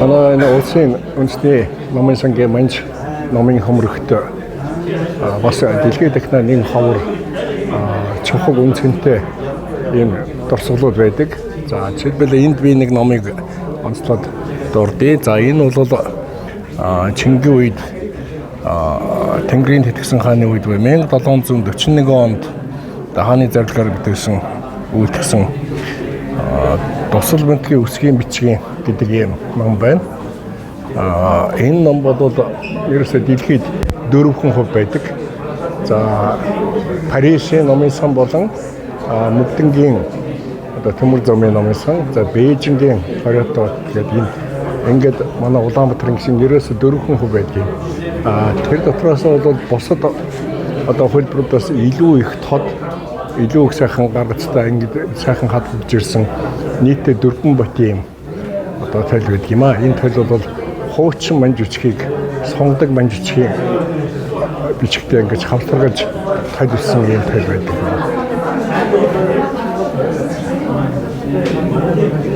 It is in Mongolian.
манай энэ улсын үндэсний номын сангийн манж номын хомрогт бас дэлхийд дахна нэг ховор чухал үнцэнтэй ийм дурсгалууд байдаг. За жишээлбэл энд би нэг номыг онцлоод дурдъя. За энэ бол Чингис үед Тэнгэрийн тэтгэсэн хааны үед 1741 онд хааны зарилгаар бүтээсэн үйлдвэрсэн дусал бэнтгийн үсгийн бичгийн гэдэг ийм ном байна. Энэ ном бол ерөөсөө дэлхийд 4% байдаг. За Парисын номын сан болон Мөгдөнгийн төмөр замын номын сан, за Бээжингийн Парето гэдэг энэ ингээд манай Улаанбаатарын гişin ерөөсөө 4% байдаг. Тэр дотроос бол бусад хөлбөрүүдээс илүү их тод, илүү их сайхан гаргацтай ингээд сайхан хадгалж ирсэн нийтдээ 4 бот юм тойл байдаг юм а. Энэ тойл бол хуучин манж бичгийг сонгодог манж бичгийн бичгтээ ингэж хавтаргаж тойл ирсэн юм тойл байдаг.